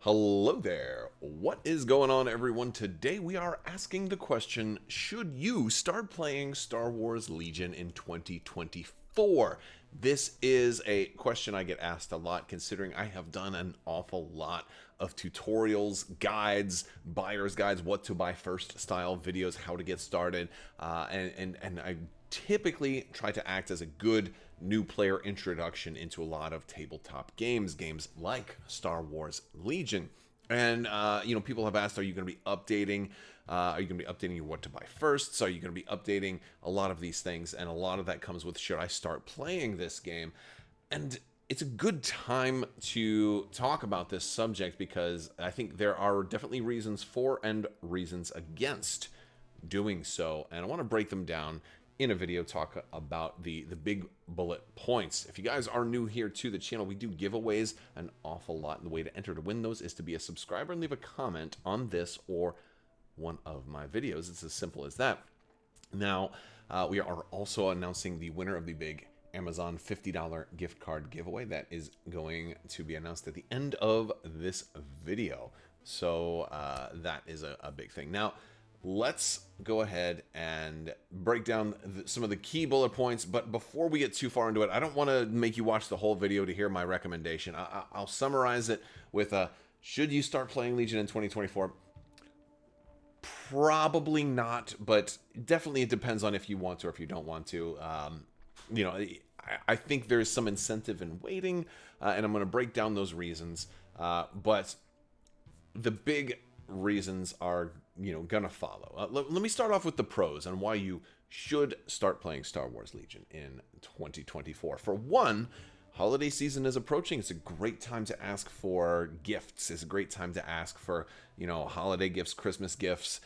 Hello there. What is going on, everyone? Today we are asking the question, should you start playing Star Wars Legion in 2024? This is a question I get asked a lot, considering I have done an awful lot of tutorials, guides, buyer's guides, what to buy first style videos, how to get started, and I typically try to act as a good new player introduction into a lot of tabletop games like Star Wars Legion. And people have asked, are you going to be updating? Are you going to be updating your what to buy first? So are you going to be updating a lot of these things? And a lot of that comes with, should I start playing this game? And it's a good time to talk about this subject because I think there are definitely reasons for and reasons against doing so. And I want to break them down in a video, talk about the big bullet points. If you guys are new here to the channel, we do giveaways an awful lot, and the way to enter to win those is to be a subscriber and leave a comment on this or one of my videos. It's as simple as that. Now, we are also announcing the winner of the big Amazon $50 gift card giveaway that is going to be announced at the end of this video. So that is a big thing. Now, let's go ahead and break down some of the key bullet points. But before we get too far into it, I don't want to make you watch the whole video to hear my recommendation. I'll summarize it with should you start playing Legion in 2024? Probably not, but definitely it depends on if you want to or if you don't want to. I think there's some incentive in waiting, and I'm going to break down those reasons. But the big reasons are gonna follow. Let me start off with the pros and why you should start playing Star Wars Legion in 2024. For one, holiday season is approaching. It's a great time to ask for gifts. It's a great time to ask for holiday gifts, Christmas gifts,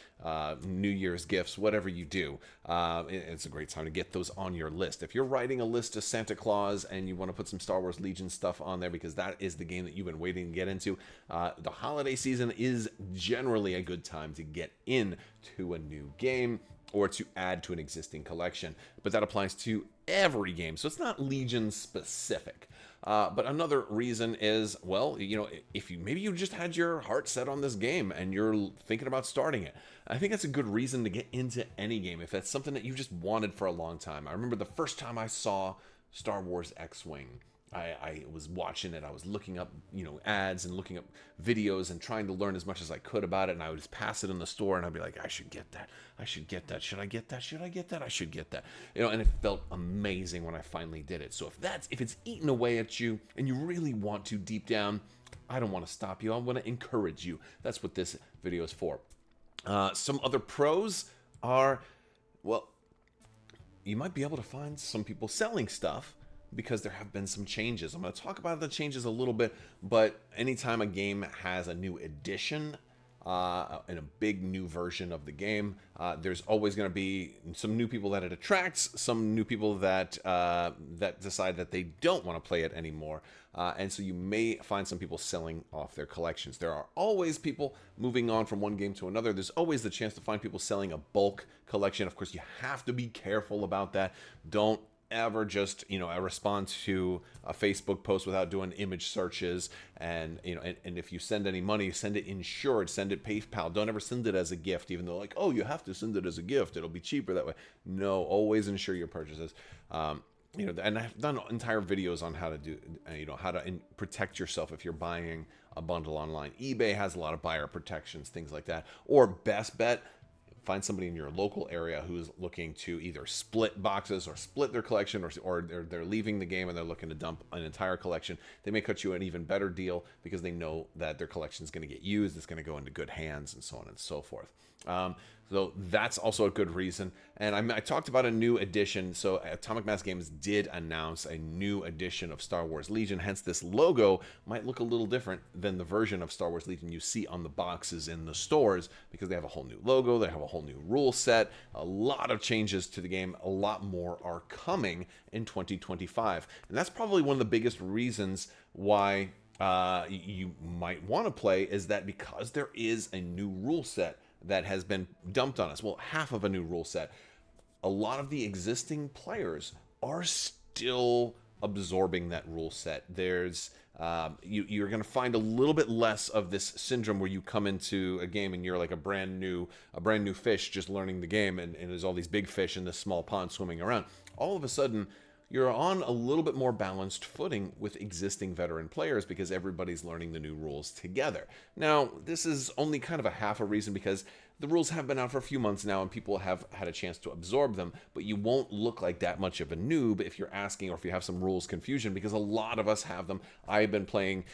New Year's gifts, whatever you do. It's a great time to get those on your list. If you're writing a list to Santa Claus and you want to put some Star Wars Legion stuff on there because that is the game that you've been waiting to get into, the holiday season is generally a good time to get into a new game or to add to an existing collection. But that applies to every game, so it's not Legion specific. But another reason is, well, if maybe you just had your heart set on this game and you're thinking about starting it, I think that's a good reason to get into any game if that's something that you just wanted for a long time. I remember the first time I saw Star Wars X-Wing. I was watching it. I was looking up, ads and looking up videos and trying to learn as much as I could about it. And I would just pass it in the store and I'd be like, I should get that. I should get that. Should I get that? Should I get that? I should get that. And it felt amazing when I finally did it. So if it's eating away at you and you really want to deep down, I don't want to stop you. I want to encourage you. That's what this video is for. Some other pros are, well, you might be able to find some people selling stuff because there have been some changes. I'm going to talk about the changes a little bit, but anytime a game has a new edition and a big new version of the game, there's always going to be some new people that it attracts, some new people that that decide that they don't want to play it anymore. And so you may find some people selling off their collections. There are always people moving on from one game to another. There's always the chance to find people selling a bulk collection. Of course, you have to be careful about that. Don't ever just respond to a Facebook post without doing image searches, and if you send any money, send it insured, send it PayPal. Don't ever send it as a gift, even though like, you have to send it as a gift, it'll be cheaper that way. No, always insure your purchases. And I've done entire videos on how to do how to protect yourself if you're buying a bundle online. eBay has a lot of buyer protections, things like that. Or best bet, find somebody in your local area who's looking to either split boxes or split their collection, or they're leaving the game and they're looking to dump an entire collection. They may cut you an even better deal because they know that their collection is going to get used, it's going to go into good hands, and so on and so forth. So that's also a good reason. And I talked about a new edition. So Atomic Mass Games did announce a new edition of Star Wars Legion. Hence, this logo might look a little different than the version of Star Wars Legion you see on the boxes in the stores, because they have a whole new logo, they have a whole new rule set, a lot of changes to the game, a lot more are coming in 2025. And that's probably one of the biggest reasons why you might want to play, is that because there is a new rule set that has been dumped on us. Well, half of a new rule set. A lot of the existing players are still absorbing that rule set. There's you're going to find a little bit less of this syndrome where you come into a game and you're like a brand new fish just learning the game, and there's all these big fish in this small pond swimming around. All of a sudden, you're on a little bit more balanced footing with existing veteran players because everybody's learning the new rules together. Now, this is only kind of a half a reason because the rules have been out for a few months now and people have had a chance to absorb them, but you won't look like that much of a noob if you're asking or if you have some rules confusion, because a lot of us have them. I've been playing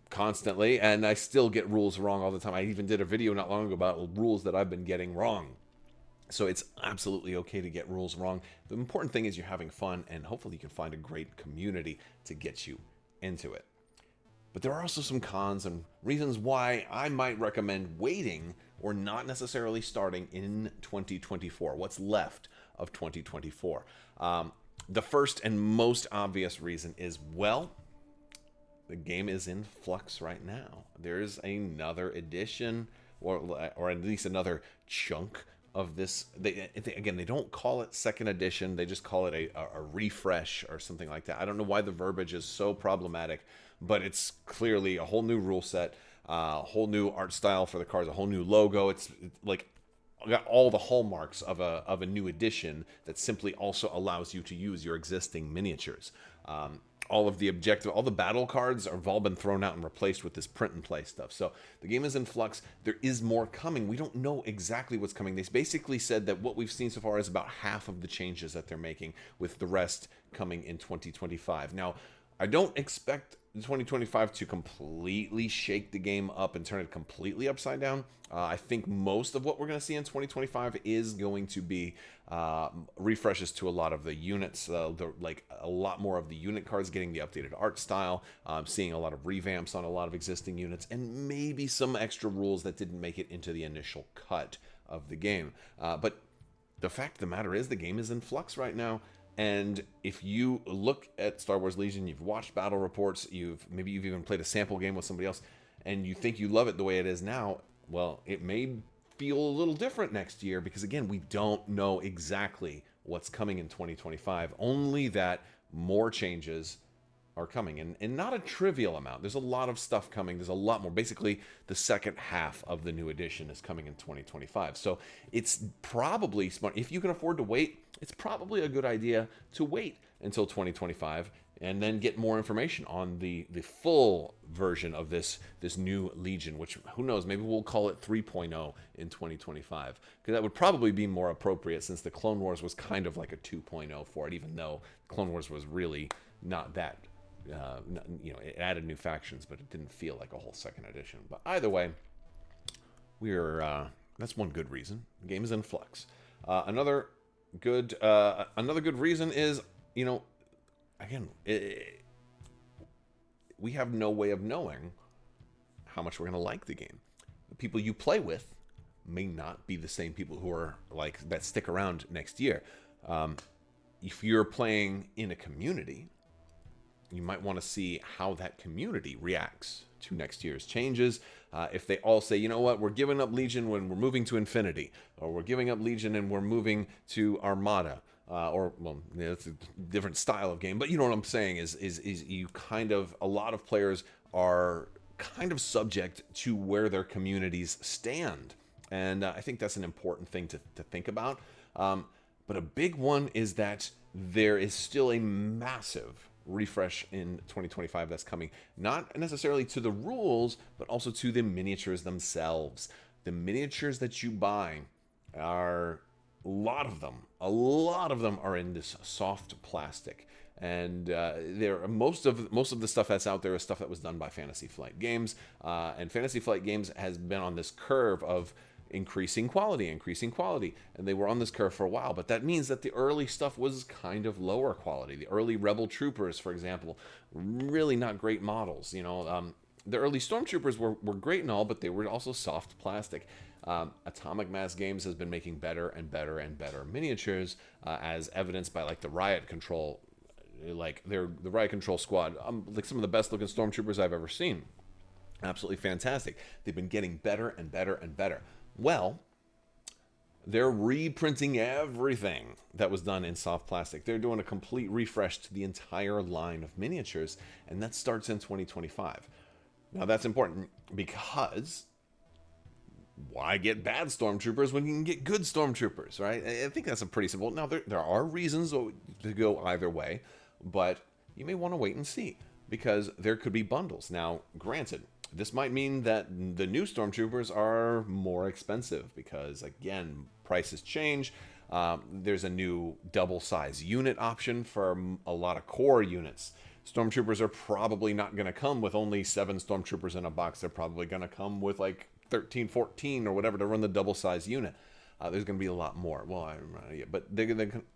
constantly and I still get rules wrong all the time. I even did a video not long ago about rules that I've been getting wrong. So it's absolutely okay to get rules wrong. The important thing is you're having fun, and hopefully you can find a great community to get you into it. But there are also some cons and reasons why I might recommend waiting or not necessarily starting in 2024, what's left of 2024. The first and most obvious reason is, well, the game is in flux right now. There's another edition, or at least another chunk of this. They don't call it second edition. They just call it a refresh or something like that. I don't know why the verbiage is so problematic, but it's clearly a whole new rule set, a whole new art style for the cards, a whole new logo. It's like got all the hallmarks of a new edition that simply also allows you to use your existing miniatures. All of the objective, all the battle cards have all been thrown out and replaced with this print and play stuff. So the game is in flux. There is more coming. We don't know exactly what's coming. They basically said that what we've seen so far is about half of the changes that they're making, with the rest coming in 2025. Now, I don't expect 2025 to completely shake the game up and turn it completely upside down. I think most of what we're going to see in 2025 is going to be refreshes to a lot of the units, like a lot more of the unit cards getting the updated art style, seeing a lot of revamps on a lot of existing units, and maybe some extra rules that didn't make it into the initial cut of the game. But the fact of the matter is the game is in flux right now. And if you look at Star Wars Legion, you've watched battle reports, maybe you've even played a sample game with somebody else, and you think you love it the way it is now, well, it may feel a little different next year because, again, we don't know exactly what's coming in 2025, only that more changes are coming, and not a trivial amount. There's a lot of stuff coming. There's a lot more. Basically, the second half of the new edition is coming in 2025. So it's probably smart. If you can afford to wait, it's probably a good idea to wait until 2025 and then get more information on the full version of this new Legion, which, who knows, maybe we'll call it 3.0 in 2025, because that would probably be more appropriate, since the Clone Wars was kind of like a 2.0 for it, even though Clone Wars was really not that. It added new factions, but it didn't feel like a whole second edition. But either way, that's one good reason. The game is in flux. Another good reason is, again, we have no way of knowing how much we're going to like the game. The people you play with may not be the same people who are like that stick around next year. If you're playing in a community, you might want to see how that community reacts to next year's changes. If they all say, you know what, we're giving up Legion when we're moving to Infinity, or we're giving up Legion and we're moving to Armada, it's a different style of game, but you know what I'm saying is you kind of, a lot of players are kind of subject to where their communities stand. And I think that's an important thing to think about. But a big one is that there is still a massive refresh in 2025 that's coming, not necessarily to the rules, but also to the miniatures themselves. The miniatures that you buy are, a lot of them are in this soft plastic, and most of the stuff that's out there is stuff that was done by Fantasy Flight Games, and Fantasy Flight Games has been on this curve of increasing quality, and they were on this curve for a while. But that means that the early stuff was kind of lower quality. The early Rebel Troopers, for example, really not great models. The early Stormtroopers were great and all, but they were also soft plastic. Atomic Mass Games has been making better and better and better miniatures, as evidenced by like the Riot Control, the Riot Control squad, like some of the best looking Stormtroopers I've ever seen. Absolutely fantastic. They've been getting better and better and better. Well, They're reprinting everything that was done in soft plastic. They're doing a complete refresh to the entire line of miniatures, and that starts in 2025. Now, that's important because why get bad stormtroopers when you can get good stormtroopers, right? I think that's a pretty simple. Now, there are reasons to go either way, but you may want to wait and see because there could be bundles. Now, granted, this might mean that the new stormtroopers are more expensive because, again, prices change. There's a new double size unit option for a lot of core units. Stormtroopers are probably not going to come with only 7 stormtroopers in a box. They're probably going to come with like 13, 14 or whatever to run the double size unit. There's going to be a lot more. Well, I don't know yet, but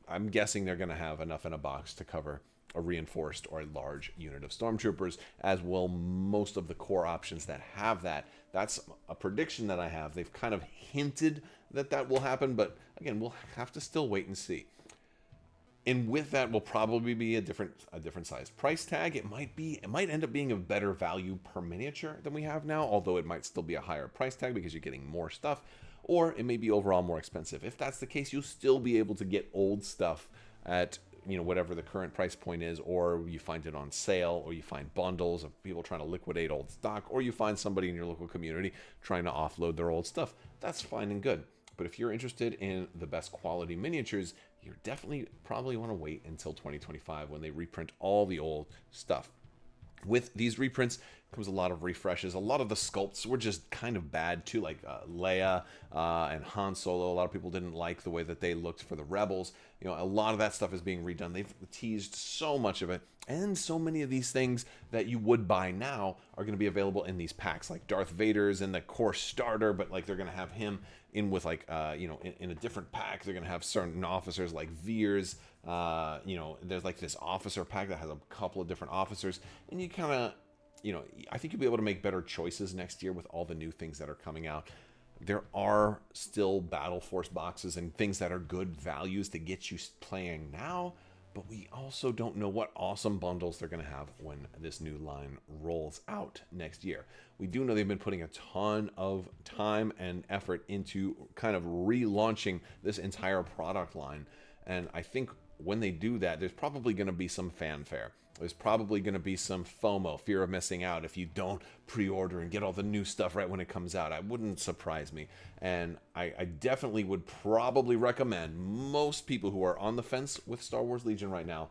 I'm guessing they're going to have enough in a box to cover a reinforced or a large unit of stormtroopers, as will most of the core options that have that. That's a prediction that I have. They've kind of hinted that will happen, but again, we'll have to still wait and see. And with that will probably be a different size price tag. It might end up being a better value per miniature than we have now, although it might still be a higher price tag because you're getting more stuff, or it may be overall more expensive. If that's the case, you'll still be able to get old stuff at whatever the current price point is, or you find it on sale, or you find bundles of people trying to liquidate old stock, or you find somebody in your local community trying to offload their old stuff. That's fine and good. But if you're interested in the best quality miniatures, you definitely probably want to wait until 2025 when they reprint all the old stuff. With these reprints comes a lot of refreshes. A lot of the sculpts were just kind of bad too, like Leia and Han Solo. A lot of people didn't like the way that they looked for the Rebels. A lot of that stuff is being redone. They've teased so much of it, and so many of these things that you would buy now are going to be available in these packs, like Darth Vader's in the core starter, but like they're going to have him in with like in a different pack. They're going to have certain officers like Veers. There's like this officer pack that has a couple of different officers, and you kind of, I think you'll be able to make better choices next year with all the new things that are coming out. There are still Battle Force boxes and things that are good values to get you playing now, but we also don't know what awesome bundles they're going to have when this new line rolls out next year. We do know they've been putting a ton of time and effort into kind of relaunching this entire product line, and I think when they do that, there's probably going to be some fanfare. There's probably going to be some FOMO, fear of missing out, if you don't pre-order and get all the new stuff right when it comes out. It wouldn't surprise me. And I definitely would probably recommend most people who are on the fence with Star Wars Legion right now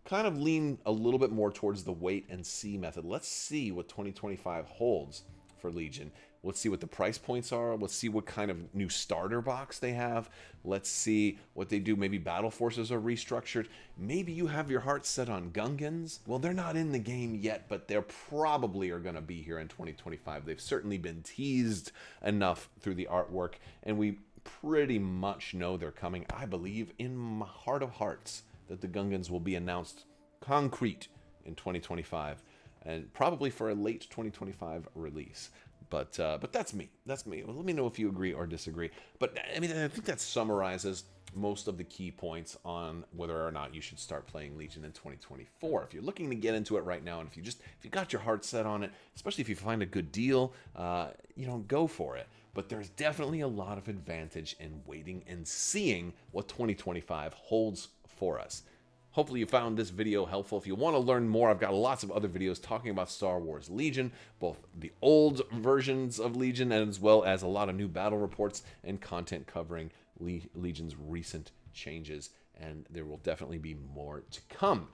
kind of lean a little bit more towards the wait and see method. Let's see what 2025 holds for Legion. Let's see what the price points are. Let's see what kind of new starter box they have. Let's see what they do. Maybe battle forces are restructured. Maybe you have your heart set on Gungans. Well, they're not in the game yet, but they're probably are going to be here in 2025. They've certainly been teased enough through the artwork, and we pretty much know they're coming. I believe in my heart of hearts that the Gungans will be announced concrete in 2025, and probably for a late 2025 release. But that's me. That's me. Well, let me know if you agree or disagree. But I mean, I think that summarizes most of the key points on whether or not you should start playing Legion in 2024. If you're looking to get into it right now, and if you got your heart set on it, especially if you find a good deal, go for it. But there's definitely a lot of advantage in waiting and seeing what 2025 holds for us. Hopefully you found this video helpful. If you want to learn more, I've got lots of other videos talking about Star Wars Legion, both the old versions of Legion as well as a lot of new battle reports and content covering Legion's recent changes. And there will definitely be more to come.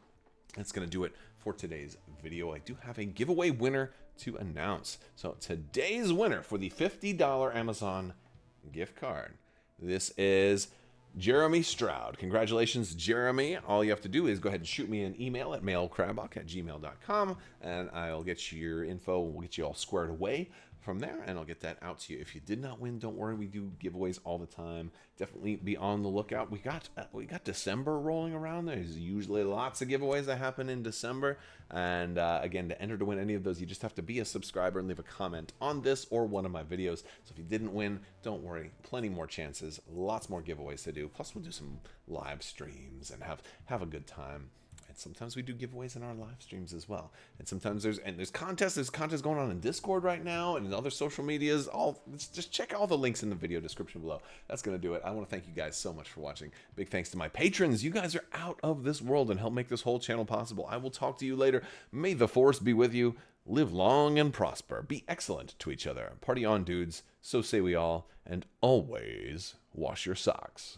That's going to do it for today's video. I do have a giveaway winner to announce. So today's winner for the $50 Amazon gift card, this is Jeremy Stroud. Congratulations, Jeremy. All you have to do is go ahead and shoot me an email at mailcrabbok@gmail.com, and I'll get you your info. We'll get you all squared away from there, and I'll get that out to you. If you did not win, don't worry. We do giveaways all the time. Definitely be on the lookout. We got December rolling around. There's usually lots of giveaways that happen in December. And again, to enter to win any of those, you just have to be a subscriber and leave a comment on this or one of my videos. So if you didn't win, don't worry. Plenty more chances. Lots more giveaways to do. Plus, we'll do some live streams and have a good time. And sometimes we do giveaways in our live streams as well. And sometimes there's contests. There's contests going on in Discord right now and in other social medias. Just check all the links in the video description below. That's gonna do it. I want to thank you guys so much for watching. Big thanks to my patrons. You guys are out of this world and help make this whole channel possible. I will talk to you later. May the force be with you. Live long and prosper. Be excellent to each other. Party on, dudes. So say we all. And always wash your socks.